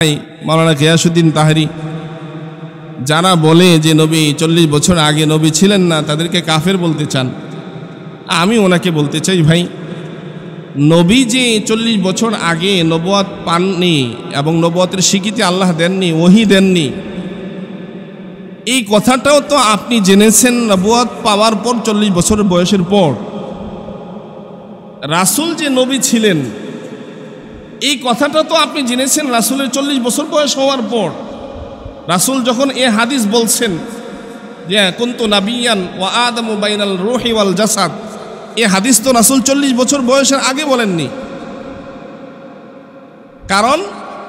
মাওলানা গিয়াসউদ্দিন তাহেরি যারা বলে যে নবী 40 বছর আগে নবী ছিলেন না তাদেরকে কাফের বলতে চান। আমি ওনাকে বলতে চাই, ভাই নবী যে 40 বছর আগে নবুয়ত পাননি এবং নবুয়তের স্বীকৃতি আল্লাহ দেননি, ওহী দেননি, এই কথাটাও তো আপনি জেনেছেন নবুয়ত পাওয়ার পর 40 বছর বয়সের পর। রাসূল যে নবী ছিলেন এই কথাটা তো আপনি জেনেছেন রাসূলের 40 বছর বয়স হওয়ার পর। রাসূল যখন এ হাদিস বলছেন যে কুনতু নাবিয়ান ওয়া আদামু বাইনাল রূহি ওয়াল জাসাদ, এ হাদিস তো রাসূল 40 বছর বয়সের আগে বলেননি। কারণ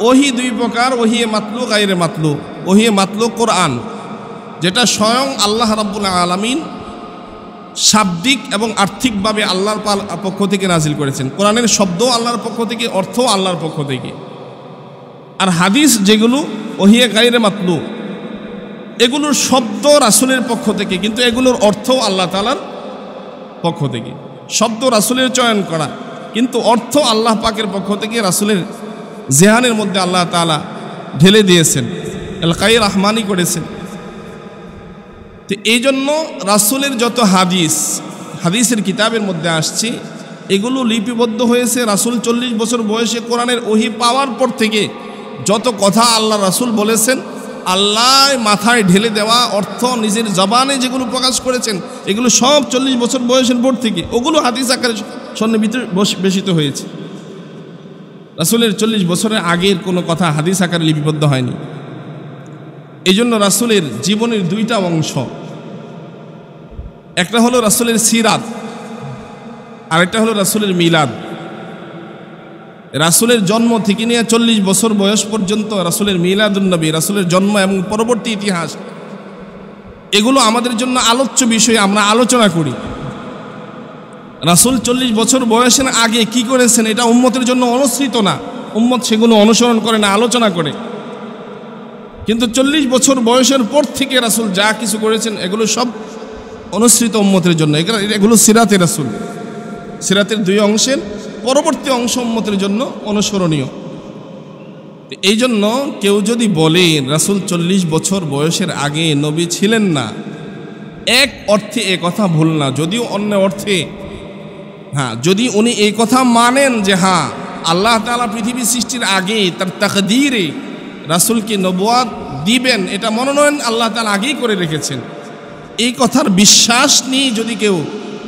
ওহী দুই প্রকার, ওহী মাতলু গায়রে মাতলু। ওহী মাতলু কোরআন, যেটা স্বয়ং আল্লাহ রাব্বুল আলামিন শাব্দিক এবং আর্থিকভাবে আল্লাহর পক্ষ থেকে নাজিল করেছেন। কোরআনের শব্দ আল্লাহর পক্ষ থেকে, অর্থ আল্লাহর পক্ষ থেকে। আর হাদিস যেগুলো ওহী গায়রে মাতলু, এগুলোর শব্দ রাসূলের পক্ষ থেকে, কিন্তু এগুলোর অর্থ আল্লাহ তাআলার পক্ষ থেকে। শব্দ রাসূলের চয়ন করা, কিন্তু অর্থ আল্লাহ পাকের পক্ষ থেকে রাসূলের জেহানের মধ্যে আল্লাহ তাআলা ঢেলে দিয়েছেন, এলকাই রহমানি করেছেন। তো এই জন্য রাসূলের যত হাদিসের কিতাবের মধ্যে আসছে এগুলো লিপিবদ্ধ হয়েছে রাসূল 40 বছর বয়সে কোরআনের ওহী পাওয়ার পর থেকে। যত কথা আল্লাহ রাসূল বলেছেন, আল্লাহ মাথায় ঢেলে দেওয়া অর্থ নিজের জবানে যেগুলো প্রকাশ করেছেন, এগুলো সব 40 বছর বয়সের পর থেকে ওগুলো হাদিস আকারে সন্নিবেশিত হয়েছে। রাসূলের 40 বছরের আগের কোনো কথা হাদিস আকারে লিপিবদ্ধ হয়নি। এই জন্য রাসূলের জীবনের দুইটা অংশ, একটা হলো রাসূলের সিরাত, আরেকটা হলো রাসূলের মিলাদ। রাসূলের জন্ম থেকে নিয়ে 40 বছর বয়স পর্যন্ত রাসূলের মিলাদুন নবী, রাসূলের জন্ম এবং পরবর্তী ইতিহাস, এগুলো আমাদের জন্য আলোচ্য বিষয়, আমরা আলোচনা করি। রাসূল 40 বছর বয়সের আগে কি করেছেন এটা উম্মতের জন্য অনুসৃত না, উম্মত সেগুলো অনুসরণ করে না, আলোচনা করে। কিন্তু 40 বছর বয়সের পর থেকে রাসূল যা কিছু করেছেন এগুলো সব অনুসৃত উম্মতের জন্য। এগুলো সিরাতে রাসূল, সিরাতের দুই অংশের পরবর্তী অংশ উম্মতের জন্য অনুসরণীয়। এই জন্য কেউ যদি বলে রাসূল 40 বছর বয়সের আগে নবী ছিলেন না, এক অর্থে এ কথা ভুল না, যদিও অন্য অর্থে যদি উনি এই কথা মানেন যে আল্লাহ তাআলা পৃথিবী সৃষ্টির আগে তার তাকদীরে রাসূলকে নবুয়ত দিবেন, এটা মনোনয়ন আল্লাহ তাআলা আগেই করে রেখেছেন, এই কথার বিশ্বাস নিয়ে যদি কেউ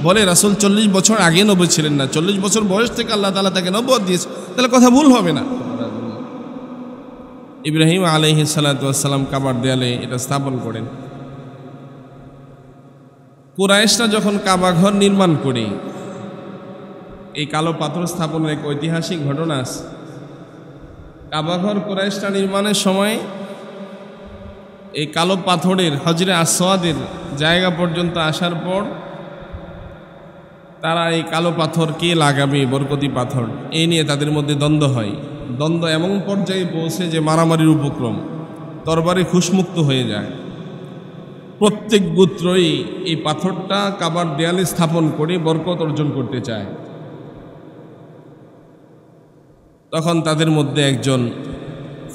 বলে রাসূল 40 বছর আগে নবী ছিলেন না, 40 বছর বয়স থেকে আল্লাহ তাআলা তাকে নবুয়ত দিয়েছে, তাহলে কথা ভুল হবে না। ইব্রাহিম আলাইহিস সালাতু ওয়াস সালাম কাবার দেয়ালে এটা স্থাপন করেন। কুরাইশরা যখন কাবা ঘর নির্মাণ করে, এই কালো পাথর স্থাপনের এক ঐতিহাসিক ঘটনা আছে। কাবাঘর কুরাইশরা নির্মাণের সময় এই কালো পাথরের হজরে আসওয়াদের জায়গা পর্যন্ত আসার পর তারা এই কালো পাথর কে লাগাবে, বরকতি পাথর, এই নিয়ে তাদের মধ্যে দ্বন্দ্ব হয়। দ্বন্দ্ব এমন পর্যায়ে পৌঁছে যে মারামারির উপক্রম, তরবারি খুশমুক্ত হয়ে যায়। প্রত্যেক গোত্রই এই পাথরটা কাবার দেয়ালে স্থাপন করে বরকত অর্জন করতে চায়। তখন তাদের মধ্যে একজন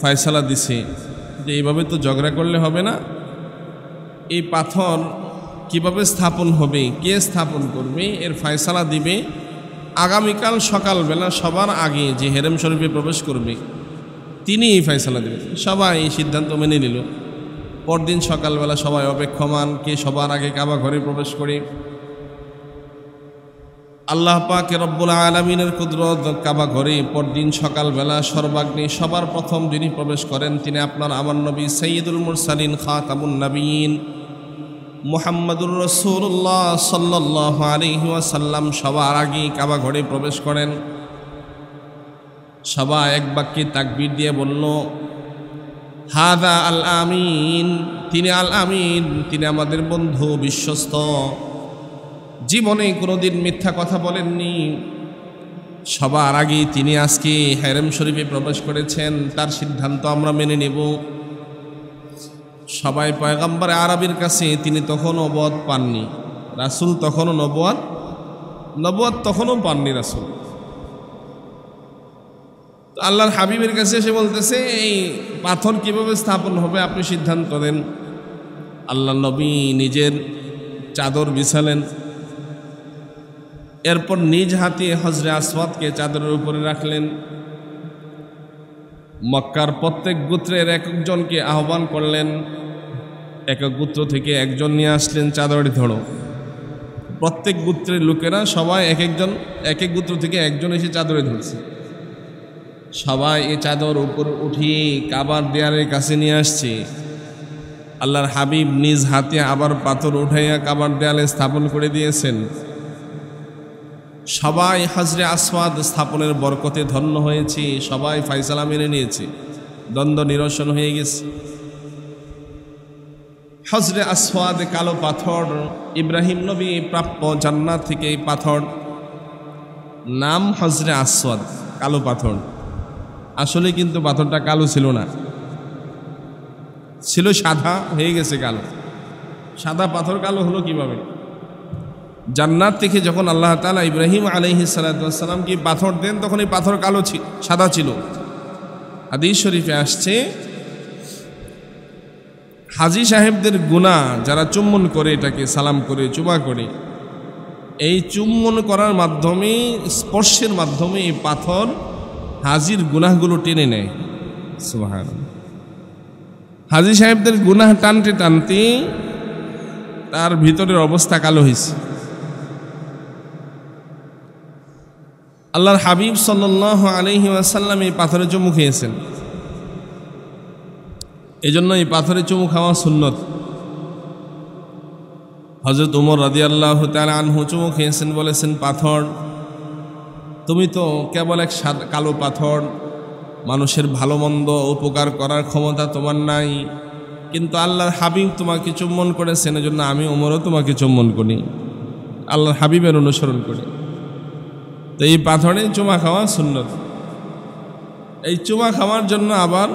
ফয়সালা দিছে যে এইভাবে তো ঝগড়া করলে হবে না, এই পাথর কিভাবে স্থাপন হবে, কে স্থাপন করবে, এর ফয়সালা দিবে আগামীকাল সকালবেলা সবার আগে যে হেরেম শরীফে প্রবেশ করবে তিনি এই ফয়সালা দেবেন। সবাই এই সিদ্ধান্ত মেনে নিল। পরদিন সকালবেলা সবাই অপেক্ষমান কে সবার আগে কাবা ঘরে প্রবেশ করে। আল্লাহ পাক রব্বুল আলামিনের কুদরত, কাবা ঘরে পরদিন সকালবেলা সর্বাগ্নে সবার প্রথম যিনি প্রবেশ করেন তিনি আপনার আমার নবী সাইয়্যিদুল মুরসালিন খাতামুন নবিয়্যিন মুহাম্মাদুর রাসূলুল্লাহ সাল্লাল্লাহু আলাইহি ওয়াসাল্লাম সবার আগে কাবা ঘরে প্রবেশ করেন। সবাই এক বাক্যে তাকবীর দিয়ে বলল, হাদা আল আমিন, তিনি আল আমিন, তিনি আমাদের বন্ধু বিশ্বস্ত, জীবনে কোনোদিন মিথ্যা কথা বলেননি। সবার আগে তিনি আজকে হেরেম শরীফে প্রবেশ করেছেন, তার সিদ্ধান্ত আমরা মেনে নেব। সবাই পয়গম্বর আরবির কাছে তিনি তখনও নবুয়ত পাননি, রাসূল তখনও নবুয়ত তখনও পাননি রাসূল। তো আল্লাহর হাবিবের কাছে এসে বলতেছে এই পাথর কিভাবে স্থাপন হবে আপনি সিদ্ধান্ত দেন। আল্লাহ নবী নিজের চাদর বিছালেন, এরপর নিজ হাতে হজরে আসওয়াদকে চাদরের উপরে রাখলেন। মক্কার প্রত্যেক গোত্রের এক একজনকে আহ্বান করলেন, এক এক গোত্র থেকে একজন নিয়ে আসলেন, চাদরটি ধরো। প্রত্যেক গোত্রের লোকেরা সবাই এক এক গোত্র থেকে একজন এসে চাদরে ধরছে। সবাই এই চাদর উপর উঠিয়ে কাবার দেয়ালের কাছে নিয়ে আসছে। আল্লাহর হাবিব নিজ হাতে আবার পাথর উঠাইয়া কাবার দেয়ালে স্থাপন করে দিয়েছেন। সবাই হজরে আসওয়াদ স্থাপনের বরকতে ধন্য হয়েছে, সবাই ফায়সালা মেনে নিয়েছে, দ্বন্দ্ব নিরসন হয়ে গেছে। হজরে আসওয়াদ কালো পাথর, ইব্রাহিম নবী প্রাপ্য জান্নাত থেকে এই পাথর, নাম হজরে আসওয়াদ, কালো পাথর। আসলে কিন্তু পাথরটা কালো ছিল না, ছিল সাদা, হয়ে গেছে কালো। সাদা পাথর কালো হলো কিভাবে? জান্নাত থেকে যখন আল্লাহ তাআলা ইব্রাহিম আলাইহিস সালাতু ওয়াস সালামকে পাথর দেন তখন এই পাথর কালো সাদা ছিল। হাদিস শরীফে আসছে হাজী সাহেবদের গুনাহ যারা চুম্বন করে, এটাকে সালাম করে চুমা করে, এই চুম্বন করার মাধ্যমে, স্পর্শের মাধ্যমে এই পাথর হাজির গুনাহগুলো টেনে নেয়। সুবহানাল্লাহ। হাজী সাহেবদের গুনাহ টানতে টানতে তার ভিতরের অবস্থা কালো হয়েছে। আল্লাহর হাবিব সাল্লাল্লাহু আলাইহি ওয়াসাল্লাম এই পাথরে চুমু খেয়েছেন। এই জন্য এই পাথরে চুমু খাওয়া সুন্নত। হযরত ওমর রাদিয়াল্লাহু তাআলা আনহু চুমু খেয়েছেন, বলেছেন, পাথর তুমি তো কেবল এক কালো পাথর, মানুষের ভালো মন্দ উপকার করার ক্ষমতা তোমার নাই, কিন্তু আল্লাহর হাবিব তোমাকে চুম্বন করেছেন, এজন্য আমি ওমরও তোমাকে চুম্বন করি, আল্লাহর হাবিবের অনুসরণ করি। তো এই পাথরে চুমা খাওয়া সুন্নত। এই চুমা খাওয়ার জন্য আবার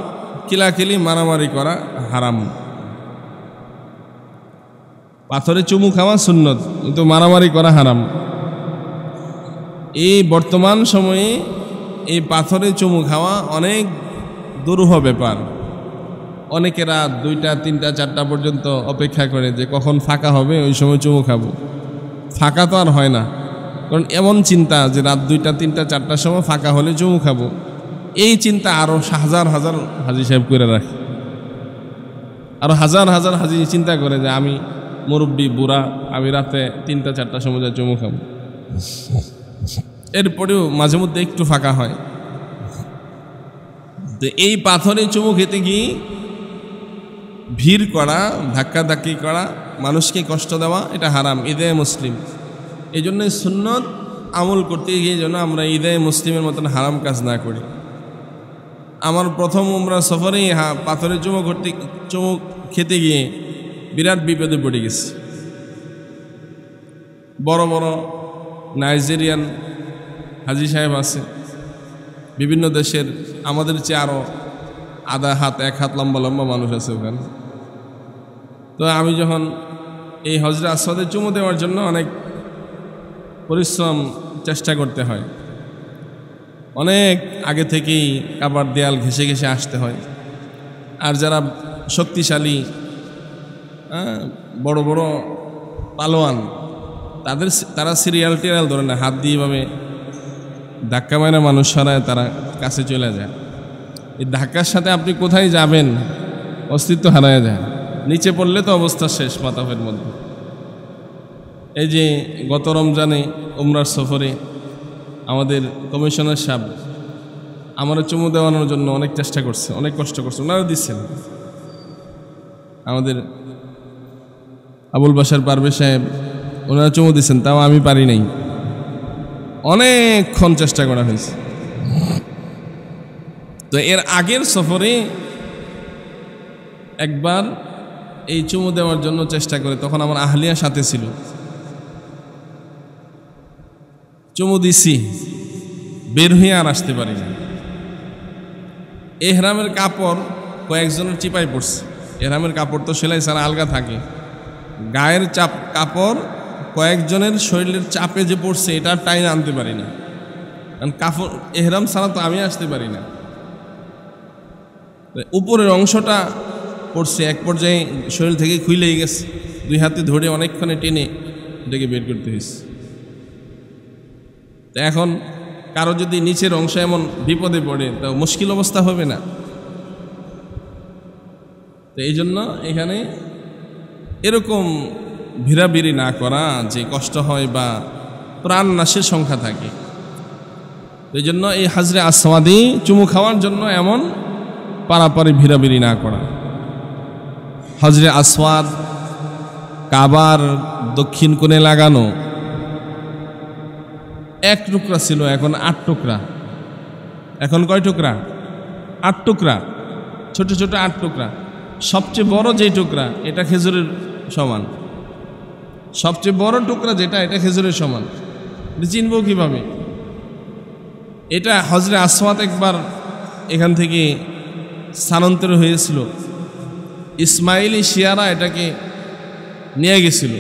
কিলাকিলি মারামারি করা হারাম। পাথরে চুমু খাওয়া সুন্নত, কিন্তু মারামারি করা হারাম। এই বর্তমান সময়ে এই পাথরে চুমু খাওয়া অনেক দুরূহ ব্যাপার। অনেকে রাত 2টা 3টা 4টা পর্যন্ত অপেক্ষা করে যে কখন ফাঁকা হবে ওই সময় চুমু খাবো। ফাঁকা তো আর হয় না, কারণ এমন চিন্তা যে রাত 2টা 3টা 4টার সময় ফাঁকা হলে চুমু খাবো, এই চিন্তা আরও হাজার হাজার হাজী সাহেব করে রাখে। আরও হাজার হাজার হাজী চিন্তা করে যে আমি মুরব্বী বুড়া, আমি রাতে 3টা 4টার সময় যা চুমু খাবো। এরপরেও মাঝে মধ্যে একটু ফাঁকা হয়। তো এই পাথরে চুমু খেতে গিয়ে ভিড় করা, ধাক্কাধাক্কি করা, মানুষকে কষ্ট দেওয়া, এটা হারাম। ঈদে মুসলিম, এই জন্য সুন্নত আমল করতে গিয়ে যেন আমরা ঈদে মুসলিমের মতন হারাম কাজ না করি। আমার প্রথম উমরা সফরেই পাথরে চুমু খেতে গিয়ে বিরাট বিপদে পড়ে গেছি। বড় বড় নাইজেরিয়ান হাজী সাহেব আছে, বিভিন্ন দেশের, আমাদের চেয়ে আরও আধা হাত 1 হাত লম্বা লম্বা মানুষ আছে ওখানে। তো আমি যখন এই হজরে আসওয়াদে চুমু দেওয়ার জন্য অনেক পরিশ্রম চেষ্টা করতে হয়, অনেক আগে থেকেই কাবার দেয়াল ঘেঁষে ঘেঁষে আসতে হয়। আর যারা শক্তিশালী, বড় বড় পালোয়ান, তারা সিরিয়াল টিরিয়াল ধরে না, হাত দিয়ে এভাবে ধাক্কা মারা মানুষ সরায় তারা কাছে চলে যায়। এই ধাক্কার সাথে আপনি কোথায় যাবেন অস্তিত্ব হারায় যায়, নিচে পড়লে তো অবস্থা শেষ মাথাফের মধ্যে। এই যে গত রমজানে উমরার সফরে আমাদের কমিশনার সাহেব আমার চুমু দেওয়ানোর জন্য অনেক চেষ্টা করছে, অনেক কষ্ট করছে, ওনারা দিচ্ছেন। আমাদের আবুল বাশার পারভেজ সাহেব ওনারা চুমু দিচ্ছেন, তাও আমি পারি নাই, অনেকক্ষণ চেষ্টা করা হয়েছে। তো এর আগের সফরে একবার এই চুমু দেওয়ার জন্য চেষ্টা করে, তখন আমার আহলিয়া সাথে ছিল, চুমু দিছি, বের হয়ে আর আসতে পারি না। এহরামের কাপড় কয়েকজনের চিপাই পড়ছে, এহরামের কাপড় তো সেলাই ছাড়া আলগা থাকে, গায়ের কাপড় কয়েকজনের শরীরের চাপে যে পড়ছে এটা টাইনে আনতে পারি না। কারণ কাফন এহরাম ছাড়া তো আমি আসতে পারি না। উপরের অংশটা পড়ছে, এক পর্যায়ে শরীর থেকে খুইলেই গেছে, 2 হাতে ধরে অনেকক্ষণে টেনে এটাকে বের করতে হয়েছে। তো এখন কারো যদি নিচের অংশ এমন বিপদে পড়ে তা মুশকিল অবস্থা হবে না? তো এই জন্য এখানে এরকম ভিড়াভিড়ি না করা, যে কষ্ট হয় বা প্রাণ নাশের সংখ্যা থাকে। এই জন্য এই হাজরে আসওয়াদি চুমু খাওয়ার জন্য এমন পারাপারি ভিড়াভিড়ি না করা। হাজরে আসওয়াদ কাবার দক্ষিণ কোণে লাগানো, 1 টুকরা ছিল, এখন 8 টুকরা। এখন কয় টুকরা? 8 টুকরা, ছোট ছোট 8 টুকরা। সবচেয়ে বড় যে টুকরা এটা খেজুরের সমান, সবচেয়ে বড় টুকরা যেটা এটা খেজুরের সমান। চিনব কিভাবে? এটা হজরে আসওয়াদ একবার এখান থেকে স্থানান্তর হয়েছিল, ইসমাইলি শিয়ারা এটাকে নিয়ে গেছিল,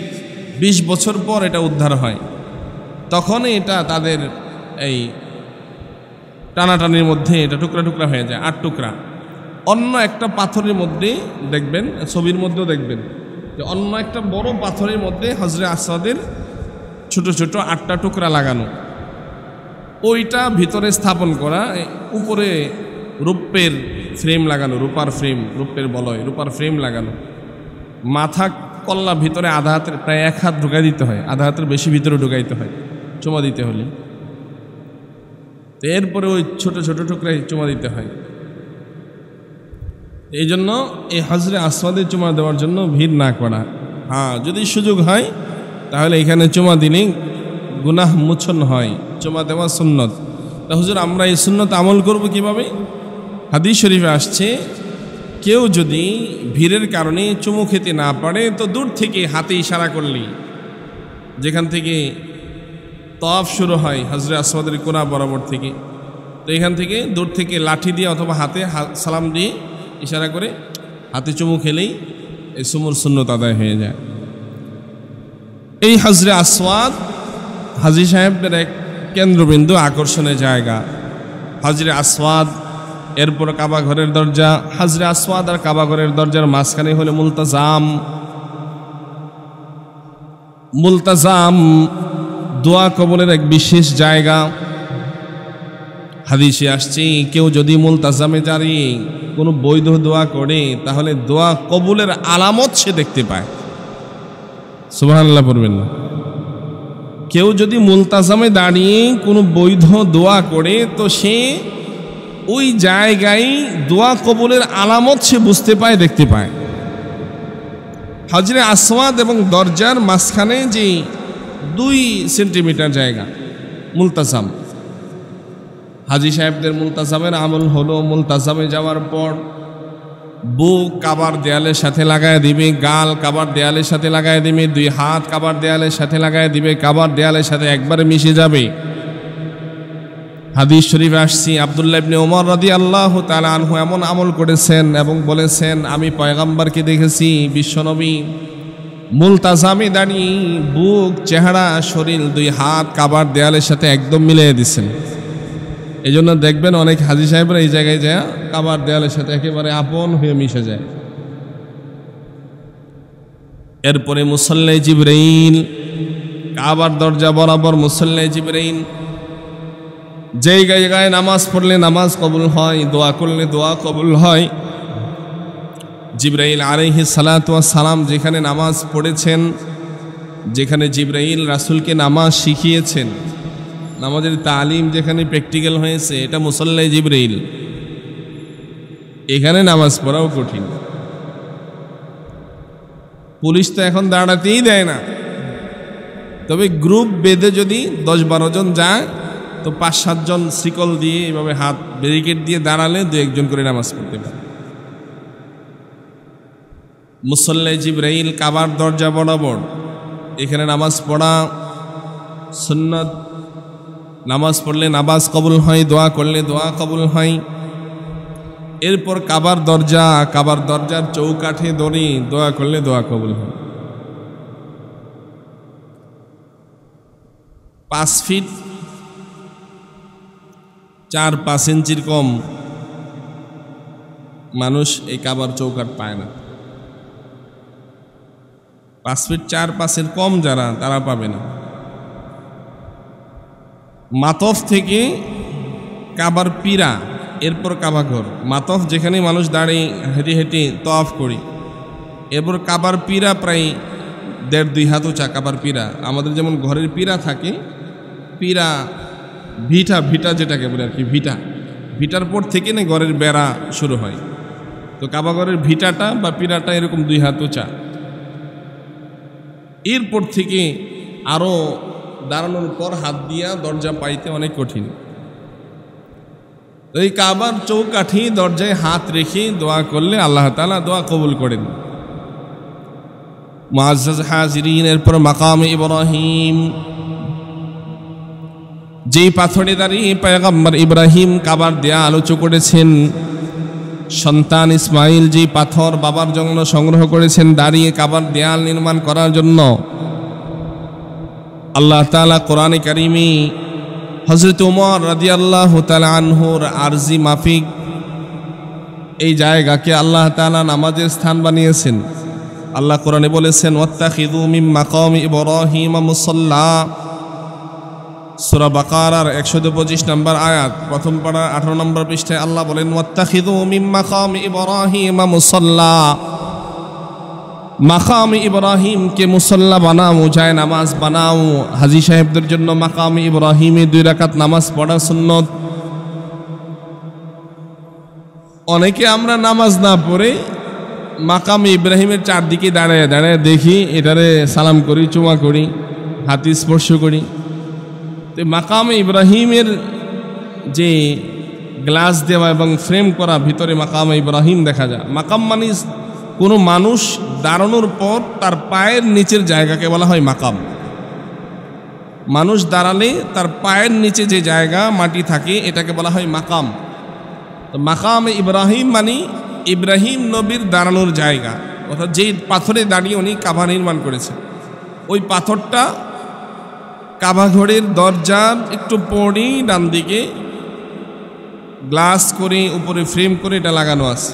20 বছর পর এটা উদ্ধার হয়। তখনই এটা তাদের এই টানাটানির মধ্যে এটা টুকরা টুকরা হয়ে যায়, 8 টুকরা। অন্য একটা পাথরের মধ্যে দেখবেন, ছবির মধ্যেও দেখবেন যে অন্য একটা বড় পাথরের মধ্যে হজরে আসওয়াদের ছোট ছোট 8টা টুকরা লাগানো, ওইটা ভিতরে স্থাপন করা, উপরে রূপের ফ্রেম লাগানো, রূপার ফ্রেম, রূপের বলয়, রূপার ফ্রেম লাগানো। মাথা কল্লা ভিতরে আধা হাতের প্রায় 1 হাত ঢুকাই দিতে হয়, আধা হাতের বেশি ভিতরে ঢুকাইতে হয় চুমা দিতে হলে। তো এরপরে ওই ছোট ছোট টুকরায় চুমা দিতে হয়। এই জন্য এই হজরে আসওয়াদে চুমা দেওয়ার জন্য ভিড় না করা। হ্যাঁ, যদি সুযোগ হয় তাহলে এখানে চুমা দিলে গুনাহ মোচন হয়, চুমা দেওয়া সুন্নত। তা হুজুর আমরা এই সুন্নত আমল করব কিভাবে? হাদিস শরীফে আসছে, কেউ যদি ভিড়ের কারণে চুমু খেতে না পারে তো দূর থেকে হাতে ইশারা করলি, যেখান থেকে তওয়াফ শুরু হয় হজরে আসওয়াদের কোণা বরাবর থেকে, তো এখান থেকে দূর থেকে লাঠি দিয়ে অথবা হাতে সালাম দিয়ে ইশারা করে হাতে চুমু খেলেই এই চুমুর সুন্নত আদায় হয়ে যায়। এই হজরে আসওয়াদ হাজী সাহেবদের এক কেন্দ্রবিন্দু, আকর্ষণের জায়গা হজরে আসওয়াদ। এরপর কাবা ঘরের দরজা। হজরে আসওয়াদ আর কাবা ঘরের দরজার মাঝখানে হলো মুলতাজাম। মুলতাজাম দোয়া কবুলের এক বিশেষ জায়গা। হাদিসে আসছে, কেউ যদি মুলতাজামে দাঁড়িয়ে কোনো বৈধ দোয়া করে তাহলে দোয়া কবুলের আলামত সে দেখতে পায়। সুবহানাল্লাহ পড়বেন না? কেউ যদি মুলতাজামে দাঁড়িয়ে কোনো বৈধ দোয়া করে তো সে ওই জায়গায় দোয়া কবুলের আলামত সে বুঝতে পায়, দেখতে পায়। হজরে আসওয়াদ এবং দরজার মাঝখানে যে 2 সেন্টিমিটার জায়গা মুলতাজাম। হাজী সাহেবদের মুলতাজামের আমল হলো, মুলতাজামে যাওয়ার পর বুক কাবার দেয়ালের সাথে লাগায় দিবে, গাল কাবার দেয়ালের সাথে লাগায় দিবে, 2 হাত কাবার দেয়ালের সাথে লাগায় দিবে, কাবার দেয়ালের সাথে একবারে মিশে যাবে। হাদিস শরীফে আসছি, আব্দুল্লাহ ইবনে ওমর রাদিয়াল্লাহু তাআলা আনহু এমন আমল করেছেন এবং বলেছেন, আমি পয়গম্বরকে দেখেছি বিশ্বনবী মুলতাজামে দাঁড়িয়ে বুক, চেহারা, শরীর, 2 হাত কাবার দেয়ালের সাথে একদম মিলিয়ে দিচ্ছেন। এই জন্য দেখবেন অনেক হাজী সাহেবরা এই জায়গায় যায় কাবার দেয়ালের সাথে একেবারে আপন হয়ে মিশে যায়। এরপরে মুসল্লা জিবরাইল, কাবার দরজা বরাবর মুসল্লা জিবরাইল। যেই জায়গায় নামাজ পড়লে নামাজ কবুল হয়, দোয়া করলে দোয়া কবুল হয়। জিবরাইল আলাইহিস সালাতু ওয়াস সালাম যেখানে নামাজ পড়েছেন, যেখানে জিবরাইল রাসূলকে নামাজ শিখিয়েছেন, নামাজের তালিম যেখানে প্র্যাকটিক্যাল হয়েছে, এটা মুসল্লা জিবরাইল। এখানে নামাজ পড়াও কঠিন। পুলিশ তো এখন দাঁড়াতেই দেয় না, তবে গ্রুপ বেঁধে যদি 10-12 জন যায় তো 5-7 জন শিকল দিয়ে এভাবে হাত ব্যারিকেড দিয়ে দাঁড়ালে 2-1 জন করে নামাজ পড়তে পারে। মুসল্লা জিবরাইল কাবার দরজা বরাবর, এখানে নামাজ পড়া সুন্নাত। নামাজ পড়লে নামাজ কবুল হয়, দোয়া করলে দোয়া কবুল হয়। এরপর কাবার দরজা, কাবার দরজার চৌকাঠে দড়ি, দোয়া করলে দোয়া কবুল হয়। 5 ফিট 4-5 ইঞ্চির কম মানুষ এই কাবার চৌকাঠ পায় না। 5 ফিট 4-5 কম যারা, তারা পাবে না। মাতফ থেকে কাবার পীরা, এরপর কাবা ঘর। মাতফ যেখানে মানুষ দাঁড়িয়ে হেঁটে হেঁটে তওয়াফ করি, এরপর কাবার পীরা প্রায় 1.5-2 হাত উঁচা। কাবার পীরা আমাদের যেমন ঘরের পীরা থাকে, পীরা ভিটা যেটাকে বলে আর কি, ভিটার পর থেকে না ঘরের বেড়া শুরু হয়। তো কাবা ঘরের ভিটাটা বা পীরাটা এরকম 2 হাত উঁচা। এরপর থেকে আরও দাঁড়ানোর পর হাত দিয়া দরজা পাইতে অনেক কঠিন। এই কাবার চৌকাঠি দরজায় হাত রেখে দোয়া করলে আল্লাহ তাআলা দোয়া কবুল করেন। মুআজ্জাজ হাজিরিন, এরপর মাকাম ইব্রাহিম, যেই পাথরে দাঁড়িয়ে পয়গম্বর ইব্রাহিম কাবার দেয়াল উঁচু করেছেন, সন্তান ইসমাইল যেই পাথর বাবার জন্য সংগ্রহ করেছেন দাঁড়িয়ে কাবার দেয়াল নির্মাণ করার জন্য, আল্লাহ তাআলা কোরআনে কারিমে হযরত ওমর রাদিয়াল্লাহু তাআলা আনহুর আরজি মাফিক এই জায়গাকে আল্লাহ তাআলা নামাজের স্থান বানিয়েছেন। আল্লাহ কোরআনে বলেছেন, ওয়াত্তাখিযু মিন মাকামি ইব্রাহিম মুসাল্লা। সূরা বাকারার 125 নম্বর আয়াত, প্রথম পারা 18 নম্বর পৃষ্ঠায় আল্লাহ বলেন, ওয়াত্তাখিযু মিন মাকামি ইব্রাহিম মুসাল্লা। মাকাম ইব্রাহিমকে মুসাল্লা বানাও, যায় নামাজ বানাও। হাজী সাহেবদের জন্য মাকাম ইব্রাহিমে 2 রাকাত নামাজ পড়া সুন্নত। অনেকে আমরা নামাজ না পড়ে মাকাম ইব্রাহিমের চারদিকে দাঁড়ায় দাঁড়ায় দেখি, এটারে সালাম করি, চুমা করি, হাতি স্পর্শ করি। তো মাকাম ইব্রাহিমের যে গ্লাস দেওয়া এবং ফ্রেম করা, ভিতরে মাকাম ইব্রাহিম দেখা যায়। মাকাম মানে কোনো মানুষ দাঁড়ানোর পর তার পায়ের নিচের জায়গাকে বলা হয় মাকাম। মানুষ দাঁড়ালে তার পায়ের নিচে যে জায়গা মাটি থাকে এটাকে বলা হয় মাকাম। তো মাকাম ইব্রাহিম মানে ইব্রাহিম নবীর দাঁড়ানোর জায়গা, অর্থাৎ যেই পাথরে দাঁড়িয়ে উনি কাবা নির্মাণ করেছেন, ওই পাথরটা কাবা ঘরের দরজার একটু পরেই ডান দিকে গ্লাস করে উপরে ফ্রেম করে এটা লাগানো আছে,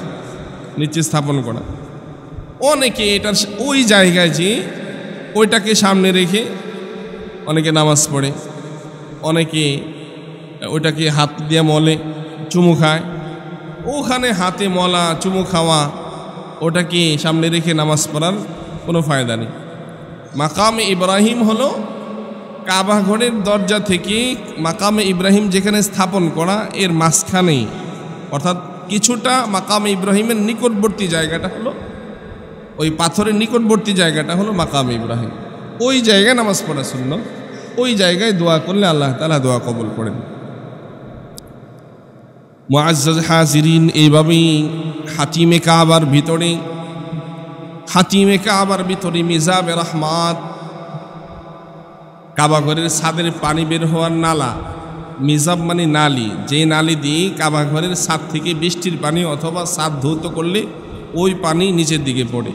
নিচে স্থাপন করা। অনেকে এটার ওই জায়গায় যে ওইটাকে সামনে রেখে অনেকে নামাজ পড়ে, অনেকে ওইটাকে হাত দিয়ে মলে চুমু খায়। ওখানে হাতে মলা চুমু খাওয়া, ওটাকে সামনে রেখে নামাজ পড়ার কোনো ফায়দা নেই। মাকামে ইব্রাহিম হলো কাবা ঘরের দরজা থেকে মাকামে ইব্রাহিম যেখানে স্থাপন করা, এর মাঝখানেই, অর্থাৎ কিছুটা মাকামে ইব্রাহিমের নিকটবর্তী জায়গাটা হলো, ওই পাথরের নিকটবর্তী জায়গাটা হলো মাকামে ইব্রাহিম। ওই জায়গায় নামাজ পড়া সুন্নাত, ওই জায়গায় দোয়া করলে আল্লাহ তাআলা দোয়া কবুল করেন। মুআজ্জাজ হাজিরিন, এইভাবেই হাতিমে কাবার ভিতরে মিজাবে রহমাত, কাবা ঘরের ছাদের পানি বের হওয়ার নালা। মিজাব মানে নালি, যে নালি দিয়ে কাবা ঘরের ছাদ থেকে বৃষ্টির পানি অথবা ছাদ ধৌত করলে ওই পানি নিচের দিকে পড়ে।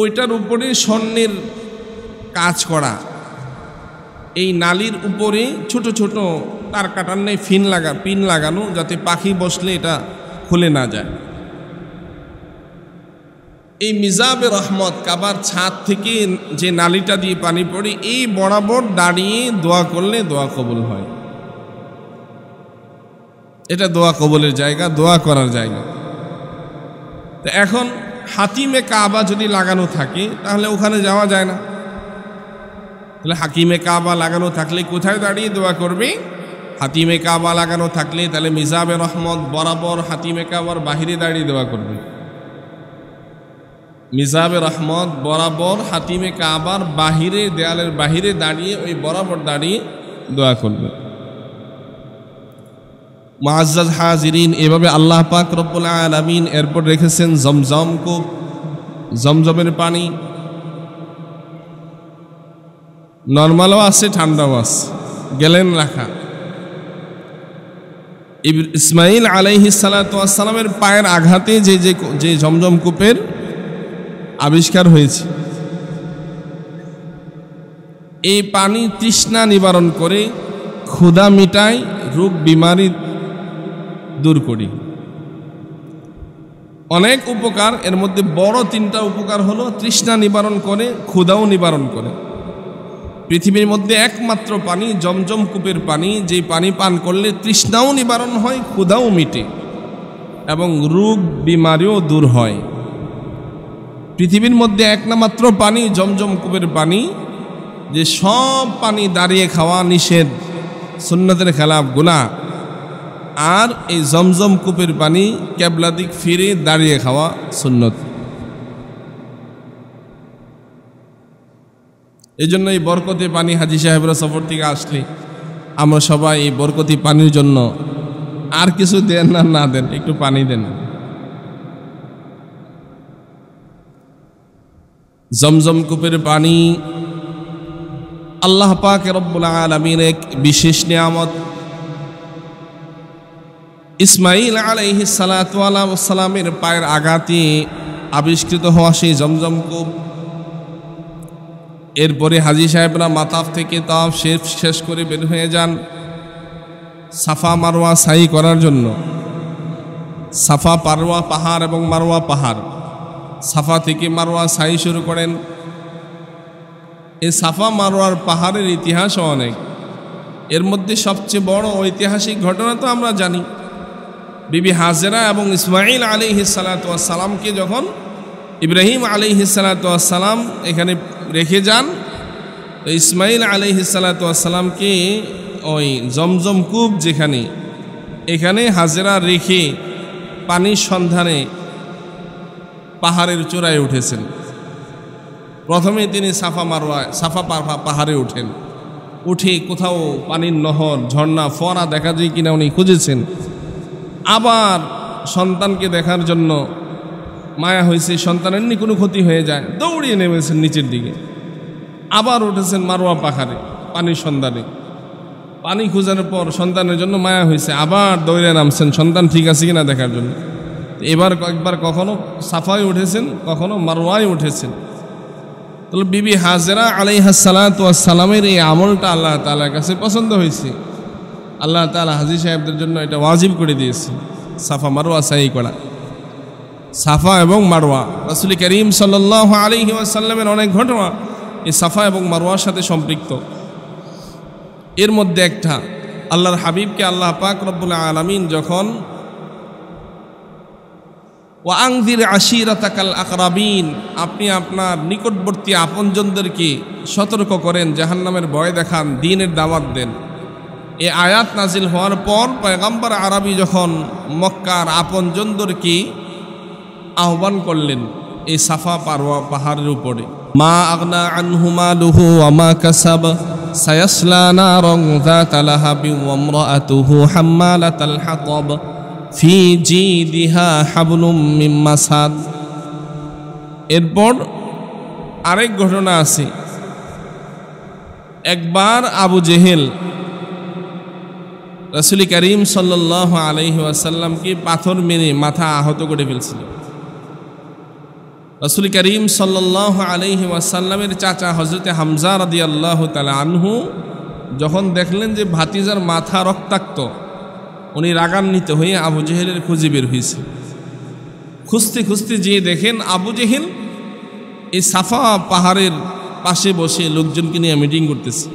ওইটার উপরে স্বর্ণের কাজ করা, এই নালির উপরে ছোট ছোট তার কাটার নেই পিন লাগানো, যাতে পাখি বসলে এটা খুলে না যায়। এই মিজাবে রহমত, কাবার ছাদ থেকে যে নালিটা দিয়ে পানি পড়ে, এই বরাবর দাঁড়িয়ে দোয়া করলে দোয়া কবুল হয়। এটা দোয়া কবুলের জায়গা, দোয়া করার জায়গা। তো এখন হাতিমে কাবা যদি লাগানো থাকে তাহলে ওখানে যাওয়া যায় না। তাহলে হাকিমে কাবা লাগানো থাকলে কোথায় দাঁড়িয়ে দোয়া করবে? হাতিমে কাবা লাগানো থাকলে তাহলে মিজাবে রহমত বরাবর হাতিমে কাবার বাহিরে দাঁড়িয়ে দোয়া করবে। মিজাবে রহমত বরাবর হাতিমে কাবার বাহিরে, দেয়ালের বাহিরে দাঁড়িয়ে ওই বরাবর দাঁড়িয়ে দোয়া করবে। মুআজ্জাজ হাজিরিন, এভাবে আল্লাহ পাক রব্বুল আলামিন এরপর রেখেছেন জমজম কূপ, জমজমের পানি। নর্মালও আছে, ঠান্ডাও আছে, গেলেন রাখা। ইসমাইল আলাইহিস সালাতু ওয়াস সালামের পায়ের আঘাতে যে জমজম কূপের আবিষ্কার হয়েছে, এই পানি তৃষ্ণা নিবারণ করে, ক্ষুধা মিটাই, রোগ বিমারি দূর করি। অনেক উপকার, এর মধ্যে বড় তিনটা উপকার হলো তৃষ্ণা নিবারণ করে, ক্ষুধাও নিবারণ করে। পৃথিবীর মধ্যে একমাত্র পানি জমজম কূপের পানি, যে পানি পান করলে তৃষ্ণাও নিবারণ হয়, ক্ষুধাও মিটে এবং রোগ বিমারিও দূর হয়। পৃথিবীর মধ্যে একমাত্র পানি জমজম কূপের পানি, যে সব পানি দাঁড়িয়ে খাওয়া নিষেধ, সুন্নতের খেলাফ, গুনাহ। আর এই জমজম কূপের পানি কেবলা দিক ফিরে দাঁড়িয়ে খাওয়া সুন্নত। এই জন্য এই বরকতি পানি হাজী সাহেবরা সফর থেকে আসলে আমরা সবাই এই বরকতি পানির জন্য আর কিছু দেন না না দেন, একটু পানি দেন। জমজম কূপের পানি আল্লাহ পাক রব্বুল আলামিনের এক বিশেষ নিয়ামত। ইসমাইল আলাইহিস সালাতু ওয়াস সালামের পায়ের আঘাতে আবিষ্কৃত হওয়া সেই জমজম কূপ। এরপরে হাজী সাহেবরা মাতাফ থেকে তাওয়াফ শেষ করে বের হয়ে যান সাফা মারওয়া সাই করার জন্য। সাফা পারওয়া পাহাড় এবং মারওয়া পাহাড়, সাফা থেকে মারওয়া সাই শুরু করেন। এই সাফা মারওয়ার পাহাড়ের ইতিহাসও অনেক। এর মধ্যে সবচেয়ে বড় ঐতিহাসিক ঘটনা তো আমরা জানি, বিবি হাজেরা এবং ইসমাইল আলাইহিস সালাতু ওয়াস সালামকে যখন ইব্রাহিম আলাইহিস সালাতু ওয়াস সালাম এখানে রেখে যান, ইসমাইল আলাইহিস সালাতু ওয়াস সালামকে ওই জমজম কূপ যেখানে, এখানে হাজেরা রেখে পানির সন্ধানে পাহাড়ের চূড়ায় উঠেছেন। প্রথমে তিনি সাফা পাহাড়ে ওঠেন, উঠে কোথাও পানির নহর, ঝর্ণা, ফোয়ারা দেখা যায় কিনা উনি খুঁজেছেন। আবার সন্তানকে দেখার জন্য মায়া হয়েছে, সন্তানের নি কোনো ক্ষতি হয়ে যায়, দৌড়িয়ে নেমেছেন নিচের দিকে। আবার উঠেছেন মারওয়া পাহাড়ে পানির সন্ধানে। পানি খোঁজানোর পর সন্তানের জন্য মায়া হয়েছে, আবার দৌড়ে নামছেন সন্তান ঠিক আছে কিনা দেখার জন্য। এবার কয়েকবার কখনো সাফায় উঠেছেন, কখনো মারওয়ায় উঠেছেন। তাহলে বিবি হাজেরা আলাইহিস সালাতু ওয়াস সালামের এই আমলটা আল্লাহ তাআলার কাছে পছন্দ হয়েছে। আল্লাহ তাআলা হাজী সাহেবদের জন্য এটা ওয়াজিব করে দিয়েছে, সাফা মারওয়া সাই করা। সাফা এবং মারওয়া রাসূল করিম সাল্লাল্লাহু আলাইহি ওয়াসাল্লামের অনেক ঘটনা এই সাফা এবং মারওয়ার সাথে সম্পৃক্ত। এর মধ্যে একটা, আল্লাহর হাবিবকে আল্লাহ পাক রব্বুল আলামিন যখন ওয়াংযির আশিরাতাকাল আকরাবিন, আপনি আপনার নিকটবর্তী আপনজনদেরকে সতর্ক করেন, জাহান্নামের ভয় দেখান, দ্বীনের দাওয়াত দেন। এই আয়াত নাজিল হওয়ার পর পয়গম্বর আরবি যখন মক্কার আপনজনদেরকে আহ্বান করলেন এই সাফা মারওয়া পাহাড়ের উপরে, মা আগনা আনহু মালুহু ওয়া মা কাসাব সায়াসলা নারান যাতা লাহাবি ওয়া ইমরাআতুহু হাম্মালাতাল হাতাব ফি জিদিহা হাবলুম মিন মাসাদ। এরপর আরেক ঘটনা আছে, একবার আবু জেহেল রাসূল করিম সাল্লাল্লাহু আলাইহি ওয়াসাল্লামকে পাথর মেরে মাথা আহত করে ফেলছিল। রাসূল করিম সাল্লাল্লাহু আলাইহি ওয়াসাল্লামের চাচা হযরতে হামজা রাদিয়াল্লাহু তাআলা আনহু যখন দেখলেন যে ভাতিজার মাথা রক্তাক্ত, উনি রাগান্বিত হয়ে আবু জেহেলের খুঁজে বের হয়েছে। খুঁজতে খুঁজতে যেয়ে দেখেন আবু জেহেল এই সাফা পাহাড়ের পাশে বসে লোকজনকে নিয়ে মিটিং করতেছে।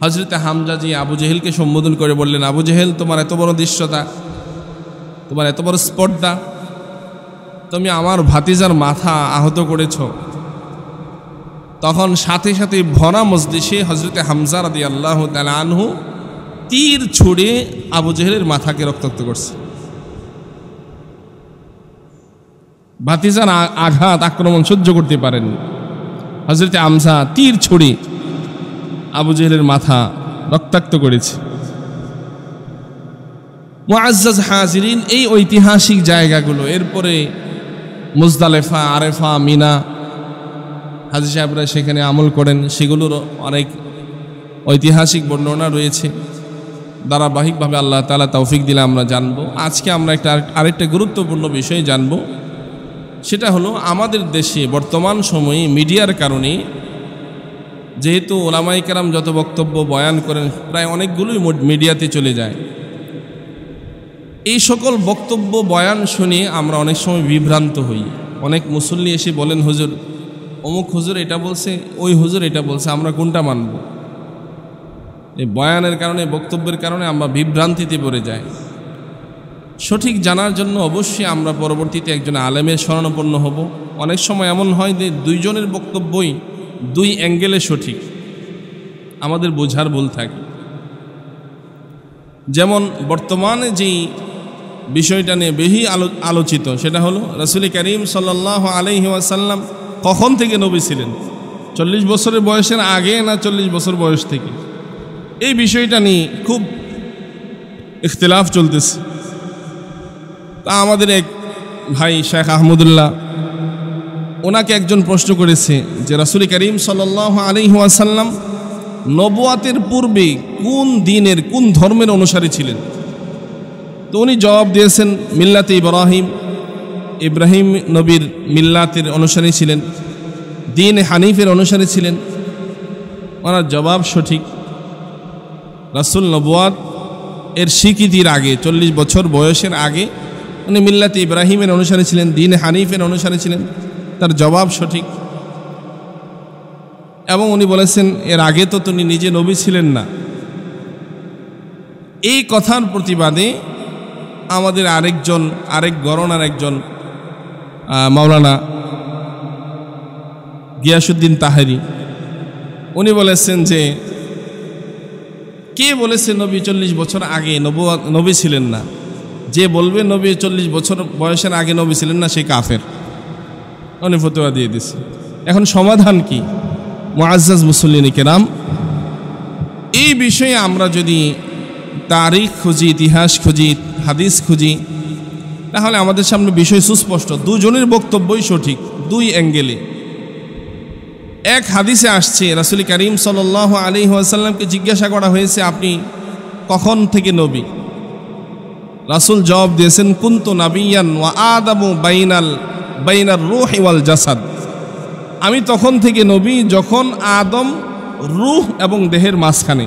হযরতে হামজা জি আবু জেহেলকে সম্বোধন করে বললেন, আবু জেহেল, তোমার এত বড় দৃশ্যতা, তোমার এত বড় স্পর্ধা, তুমি আমার ভাতিজার মাথা আহত করেছ। তখন সাথে সাথে ভরা মজলিসে হযরতে হামজা রাদিয়াল্লাহু তাআলা আনহু তীর ছুড়ে আবু জেহেলের মাথাকে রক্তাক্ত করছে। ভাতিজার আঘাত আক্রমণ সহ্য করতে পারেন, হযরতে হামজা তীর ছুড়ে আবু জেহেলের মাথা রক্তাক্ত করেছে। মুআজ্জাজ হাজিরিন, এই ঐতিহাসিক জায়গাগুলো, এরপরে মুজদালেফা, আরেফা, মিনা, হাজী সাহেবরা সেখানে আমল করেন, সেগুলোর অনেক ঐতিহাসিক বর্ণনা রয়েছে। ধারাবাহিকভাবে আল্লাহ তাআলা তৌফিক দিলে আমরা জানব। আজকে আমরা আরেকটা গুরুত্বপূর্ণ বিষয় জানব, সেটা হলো আমাদের দেশে বর্তমান সময়ে মিডিয়ার কারণে যেহেতু ওলামায়ে কেরাম যত বক্তব্য বয়ান করেন প্রায় অনেকগুলোই মিডিয়াতে চলে যায়, এই সকল বক্তব্য বয়ান শুনে আমরা অনেক সময় বিভ্রান্ত হই। অনেক মুসল্লি এসে বলেন, হুজুর অমুক হুজুর এটা বলছে, ওই হুজুর এটা বলছে, আমরা কোনটা মানব? এই বয়ানের কারণে, বক্তব্যের কারণে আমরা বিভ্রান্তিতে পড়ে যাই। সঠিক জানার জন্য অবশ্যই আমরা পরবর্তীতে একজন আলেমের শরণাপন্ন হব। অনেক সময় এমন হয় যে দুইজনের বক্তব্যই দুই অ্যাঙ্গেলে সঠিক, আমাদের বোঝার ভুল থাকে। যেমন বর্তমানে যেই বিষয়টা নিয়ে বেশি আলোচিত সেটা হলো রাসূল করিম সাল্লাল্লাহু আলাইহি ওয়াসাল্লাম কখন থেকে নবী ছিলেন, 40 বছরের বয়সের আগে না 40 বছর বয়স থেকে? এই বিষয়টা নিয়ে খুব ইখতিলাফ চলতেছে। তা আমাদের এক ভাই শেখ আহমদুল্লাহ, ওনাকে একজন প্রশ্ন করেছে যে রাসূল করিম সাল্লাল্লাহু আলাইহি ওয়াসাল্লাম নবুয়াতের পূর্বে কোন দিনের, কোন ধর্মের অনুসারী ছিলেন? তো উনি জবাব দিয়েছেন মিল্লাতে ইব্রাহিম, ইব্রাহিম নবীর মিল্লাতের অনুসারী ছিলেন, দিন হানিফের অনুসারী ছিলেন। ওনার জবাব সঠিক। রাসূল নবুয়াত এর স্বীকৃতির আগে 40 বছর বয়সের আগে উনি মিল্লাতে ইব্রাহিমের অনুসারী ছিলেন, দিন হানিফের অনুসারী ছিলেন। তার জবাব সঠিক। এবং উনি বলেছেন এর আগে তো তিনি নিজে নবী ছিলেন না। এই কথার প্রতিবাদে আমাদের আরেক গণনার একজন মাওলানা গিয়াসউদ্দিন তাহেরি, উনি বলেছেন যে কে বলেছে নবী 40 বছর আগে নবী ছিলেন না? যে বলবে নবী 40 বছর বয়সের আগে নবী ছিলেন না, সে কাফের। উনি ফতোয়া দিয়ে দিছে। এখন সমাধান কি? মুআজ্জাজ মুসল্লিন কিরাম, এই বিষয়ে আমরা যদি তারিখ খুঁজি, ইতিহাস খুঁজি, হাদিস খুঁজি, তাহলে আমাদের সামনে বিষয় সুস্পষ্ট। দুজনের বক্তব্যই সঠিক, দুই অ্যাঙ্গেলে। এক হাদিসে আসছে রাসূল করিম সাল্লাল্লাহু আলাইহি ওয়াসাল্লামকে জিজ্ঞাসা করা হয়েছে, আপনি কখন থেকে নবী? রাসূল জবাব দিয়েছেন, কুনতু নাবিয়ান ওয়া আদামু বাইনার রূহ ওয়াল জাসাদ। আমি তখন থেকে নবী যখন আদম রূহ এবং দেহের মাঝখানে।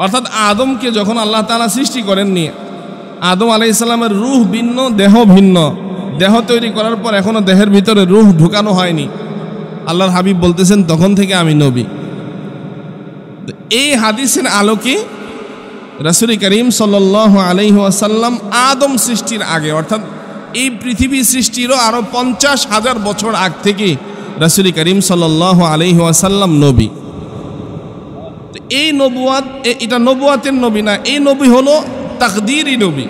অর্থাৎ আদমকে যখন আল্লাহ তাআলা সৃষ্টি করেননি, আদম আলাইহিস সালামের রূহ ভিন্ন, দেহ ভিন্ন। দেহ তৈরি করার পর এখনো দেহের ভিতরে রূহ ঢুকানো হয়নি। আল্লাহর হাবিব বলতেছেন তখন থেকে আমি নবী। এই হাদিসের আলোকে রাসূল করিম সাল্লাল্লাহু আলাইহি ওয়াসাল্লাম আদম সৃষ্টির আগে, অর্থাৎ এই পৃথিবী সৃষ্টিরও আরো 50,000 বছর আগ থেকে রাসূল করিম সাল্লাল্লাহু আলাইহি ওয়াসাল্লাম নবী। এই নবুয়াত, এটা নবুয়াতের নবী না, এই নবী হলো তাকদীরি নবী।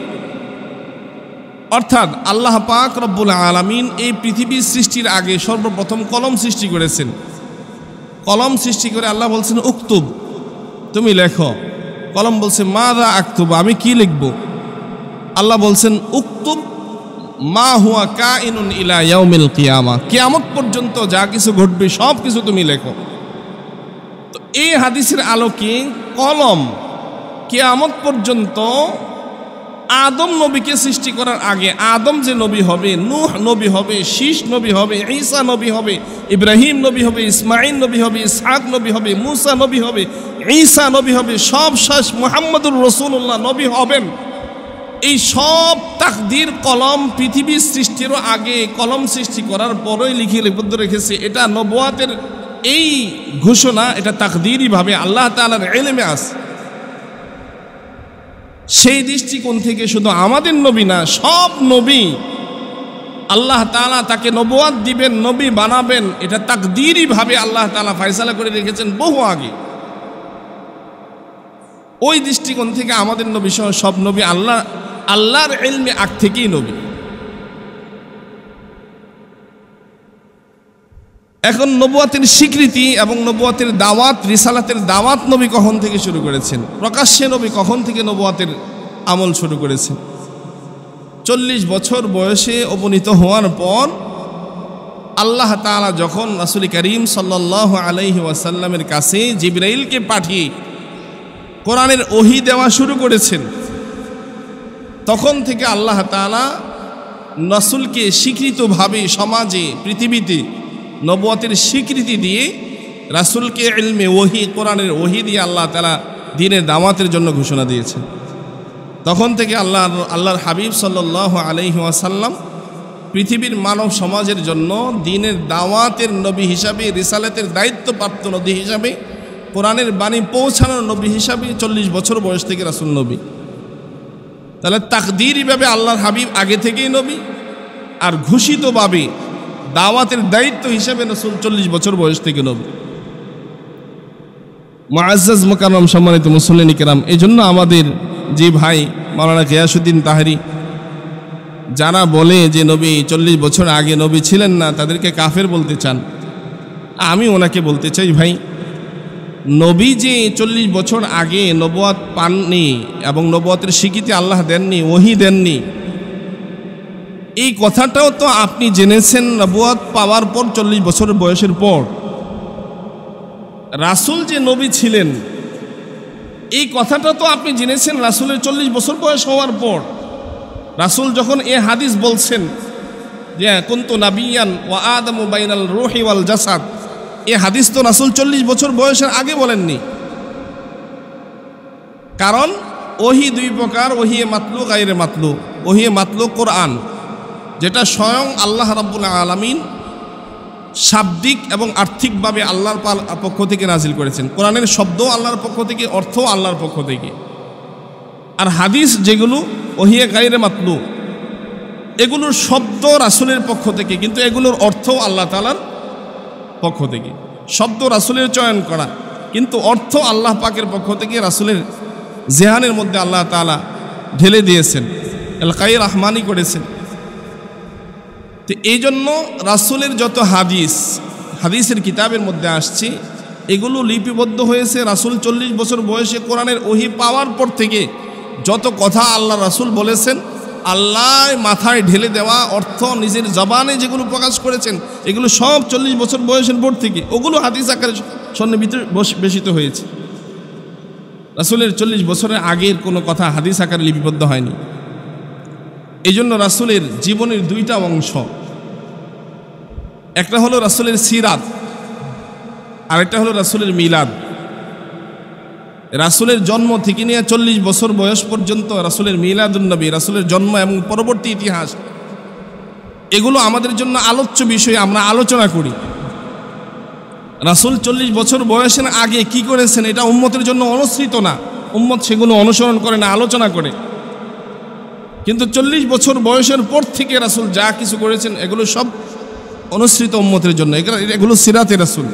অর্থাৎ আল্লাহ পাক রব্বুল আলামিন এই পৃথিবীর সৃষ্টির আগে সর্বপ্রথম কলম সৃষ্টি করেছেন। কলম সৃষ্টি করে আল্লাহ বলছেন উক্তুব, তুমি লেখো। কলম বলছে মাযা আক্তুব, আমি কি লিখব? আল্লাহ বলছেন উক্তুব মা হুয়া কাইনুন ইলা ইয়াউমিল কিয়ামা, কিয়ামত পর্যন্ত যা কিছু ঘটবে সব কিছু তুমি লেখো। তো এই হাদিসের আলোকে কলম কিয়ামত পর্যন্ত আদম নবীকে সৃষ্টি করার আগে আদম যে নবী হবে, নূহ নবী হবে, শীষ নবী হবে, ঈসা নবী হবে, ইব্রাহিম নবী হবে, ইসমাঈল নবী হবে, ইসহাক নবী হবে, মূসা নবী হবে, ঈসা নবী হবে, সব শেষ মুহাম্মদুর রাসূলুল্লাহ নবী হবেন। এই সব তাকদীর কলম পৃথিবীর সৃষ্টিরও আগে, কলম সৃষ্টি করার পরেই লিপিবদ্ধ রেখেছে। এটা নবুয়াতের এই ঘোষণা, এটা তাকদীরিভাবে আল্লাহ তাআলার ইলমে আছে। সেই দৃষ্টিকোণ থেকে শুধু আমাদের নবী না, সব নবী আল্লাহ তাআলা তাকে নবুয়াত দিবেন, নবী বানাবেন, এটা তাকদীরিভাবে আল্লাহ তাআলা ফয়সালা করে রেখেছেন বহু আগে। ওই দৃষ্টিকোণ থেকে আমাদের নবী সহ সব নবী আল্লাহর ইলমে আগ থেকেই নবী। এখন নবুয়াতের স্বীকৃতি এবং নবুয়াতের দাওয়াত, রিসালাতের দাওয়াত নবী কখন থেকে শুরু করেছেন? প্রকাশ্যে নবী কখন থেকে নবুয়াতের আমল শুরু করেছেন? 40 বছর বয়সে উপনীত হওয়ার পর আল্লাহ তাআলা যখন রাসূল করিম সাল্লাল্লাহু আলাইহি ওয়াসাল্লামের কাছে জিবরাইলকে পাঠিয়ে কোরআনের ওহী দেওয়া শুরু করেছেন, তখন থেকে আল্লাহ তাআলা রাসূলকে স্বীকৃতভাবে সমাজে, পৃথিবীতে নবুয়াতের স্বীকৃতি দিয়ে রাসূলকে ইলমে ওহী, কোরআনের ওহী দিয়ে আল্লাহ তাআলা দ্বীনের দাওয়াতের জন্য ঘোষণা দিয়েছেন। তখন থেকে আল্লাহর হাবিব সাল্লাল্লাহু আলাইহি ওয়াসাল্লাম পৃথিবীর মানব সমাজের জন্য দ্বীনের দাওয়াতের নবী হিসাবে, রিসালাতের দায়িত্বপ্রাপ্ত নবী হিসাবে, কোরআনের বাণী পৌঁছানোর নবী হিসাবে 40 বছর বয়স থেকে রাসূল নবী। তাহলে তাকদীরিভাবে আল্লাহর হাবিব আগে থেকেই নবী, আর ঘোষিতভাবে দাওয়াতের দায়িত্ব হিসাবে রাসূল 40 বছর বয়স থেকে নবী। মুআজ্জাজ মুকাররম সম্মানিত মুসল্লিন কিরাম, এই জন্য আমাদের যে ভাই মাওলানা গিয়াসউদ্দিন তাহরি যারা বলে যে নবী 40 বছর আগে নবী ছিলেন না, তাদেরকে কাফের বলতে চান, আমি ওনাকে বলতে চাই, ভাই নবী যে 40 বছর আগে নবুয়ত পাননি এবং নবুয়তের স্বীকৃতি আল্লাহ দেননি, ওহী দেননি, এই কথাটাও তো আপনি জেনেছেন নবুয়ত পাওয়ার পর 40 বছর বয়সের পর। রাসূল যে নবী ছিলেন এই কথাটা তো আপনি জেনেছেন রাসূলের 40 বছর বয়স হওয়ার পর। রাসূল যখন এ হাদিস বলছেন যে কুনতু নাবিয়ান ওয়া আদামু বাইনাল রূহি ওয়াল জাসাদ, এ হাদিস তো রাসূল 40 বছর বয়সের আগে বলেননি। কারণ ওহী দুই প্রকার, ওহী মাতলু গায়রে মাতলু। ওহী মাতলু কোরআন, যেটা স্বয়ং আল্লাহ রাব্বুল আলামিন শাব্দিক এবং আর্থিকভাবে আল্লাহর পক্ষ থেকে নাজিল করেছেন। কোরআনের শব্দ আল্লাহর পক্ষ থেকে, অর্থ আল্লাহর পক্ষ থেকে। আর হাদিস যেগুলো ওহী গায়রে মাতলু, এগুলোর শব্দ রাসূলের পক্ষ থেকে, কিন্তু এগুলোর অর্থ আল্লাহ তাআলার পক্ষ থেকে। শব্দ রাসূলের চয়ন করা, কিন্তু অর্থ আল্লাহ পাকের পক্ষ থেকে রাসূলের জেহানের মধ্যে আল্লাহ তাআলা ঢেলে দিয়েছেন, এলকাই রহমানি করেছেন। তো এই জন্য রাসূলের যত হাদিসের কিতাবের মধ্যে আসছে, এগুলো লিপিবদ্ধ হয়েছে রাসূল 40 বছর বয়সে কোরআনের ওহী পাওয়ার পর থেকে। যত কথা আল্লাহ রাসূল বলেছেন, আল্লাহ মাথায় ঢেলে দেওয়া অর্থ নিজের জবানে যেগুলো প্রকাশ করেছেন, এগুলো সব 40 বছর বয়সের পর থেকে ওগুলো হাদিস আকারে সন্নিবেশিত হয়েছে। রাসূলের 40 বছরের আগের কোনো কথা হাদিস আকারে লিপিবদ্ধ হয়নি। এই জন্য রাসূলের জীবনের দুইটা অংশ, একটা হলো রাসূলের সিরাত, আরেকটা হলো রাসূলের মিলাদ। রাসূলের জন্ম থেকে নিয়ে 40 বছর বয়স পর্যন্ত রাসূলের মিলাদুন নবী, রাসূলের জন্ম এবং পরবর্তী ইতিহাস, এগুলো আমাদের জন্য আলোচ্য বিষয়, আমরা আলোচনা করি। রাসূল 40 বছর বয়সের আগে কি করেছেন এটা উম্মতের জন্য অনুসৃত না, উম্মত সেগুলো অনুসরণ করে না, আলোচনা করে। কিন্তু 40 বছর বয়সের পর থেকে রাসূল যা কিছু করেছেন এগুলো সব অনুসৃত উম্মতের জন্য। এগুলো সিরাতে রাসূল,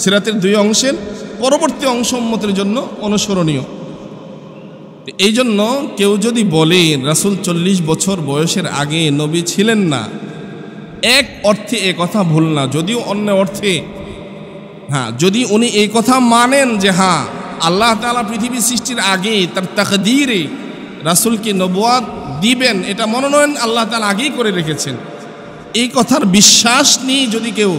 সিরাতের দুই অংশের পরবর্তী অংশ উম্মতের জন্য অনুসরণীয়। এই জন্য কেউ যদি বলে রাসূল 40 বছর বয়সের আগে নবী ছিলেন না, এক অর্থে এ কথা ভুল না, যদিও অন্য অর্থে যদি উনি এই কথা মানেন যে আল্লাহ তাআলা পৃথিবী সৃষ্টির আগে তার তাকদীরে রাসূলকে নবুয়ত দিবেন, এটা মনোনয়ন আল্লাহ তাআলা আগেই করে রেখেছেন, এই কথার বিশ্বাস নিয়ে যদি কেউ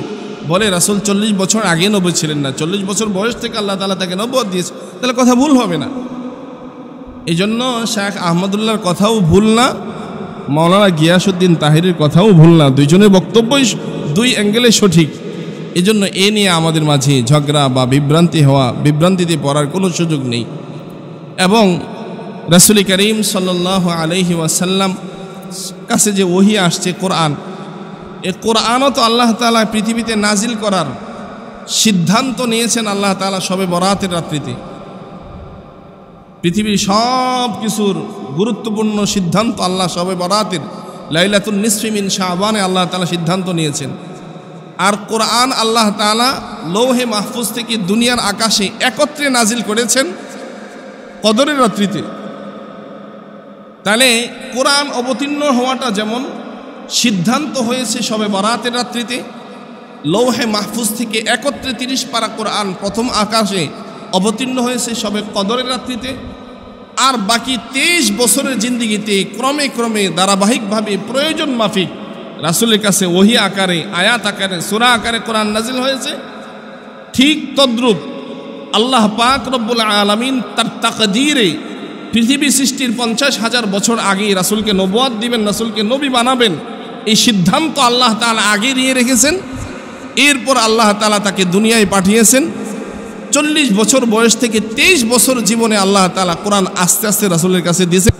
বলে রাসূল 40 বছর আগে নবী ছিলেন না, 40 বছর বয়স থেকে আল্লাহ তাআলা তাকে নবুয়ত দিয়েছে, তাহলে কথা ভুল হবে না। এই জন্য শেখ আহমদুল্লাহর কথাও ভুল না, মাওলানা গিয়াসউদ্দিন তাহরির কথাও ভুল না, দুইজনের বক্তব্যই দুই অ্যাঙ্গেলে সঠিক। এই জন্য এ নিয়ে আমাদের মাঝে ঝগড়া বা বিভ্রান্তিতে পড়ার কোনো সুযোগ নেই। এবং রাসূল করিম সাল্লাল্লাহু আলাইহি ওয়াসাল্লাম কাছে যে ওহী আসছে কোরআন, এই কোরআনও তো আল্লাহ তাআলা পৃথিবীতে নাজিল করার সিদ্ধান্ত নিয়েছেন আল্লাহ তাআলা শবে বরাতের রাত্রিতে। পৃথিবীর সব কিছুর গুরুত্বপূর্ণ সিদ্ধান্ত আল্লাহ শবে বরাতের লাইলাতুন নিসফি মিন শাবানে আল্লাহ তাআলা সিদ্ধান্ত নিয়েছেন। আর কোরআন আল্লাহ তাআলা লৌহে মাহফুজ থেকে দুনিয়ার আকাশে একত্রে নাজিল করেছেন কদরের রাত্রিতে। তাহলে কোরআন অবতীর্ণ হওয়াটা যেমন সিদ্ধান্ত হয়েছে শবে বরাতের রাত্রিতে, লৌহে মাহফুজ থেকে একত্রে 30 পারা কোরআন প্রথম আকাশে অবতীর্ণ হয়েছে শবে কদরের রাত্রিতে। আর বাকি 23 বছরের জিন্দিগিতে ক্রমে ক্রমে ধারাবাহিকভাবে প্রয়োজন মাফিক রাসূলের কাছে ওহী আকারে, আয়াত আকারে, সূরা আকারে কোরআন নাজিল হয়েছে। ঠিক তদ্রূপ আল্লাহ পাক রব্বুল আলামিন তার তাকদীরে পৃথিবী সৃষ্টির 50,000 বছর আগে রাসূলকে নবুয়ত দিবেন, রাসূলকে নবী বানাবেন, এই সিদ্ধান্ত আল্লাহ তাআলা আগে নিয়ে রেখেছেন। এরপর আল্লাহ তাআলা তাকে দুনিয়ায় পাঠিয়েছেন। 40 বছর বয়স থেকে 23 বছর জীবনে আল্লাহ তাআলা কোরআন আস্তে আস্তে রাসূলের কাছে দিয়েছেন।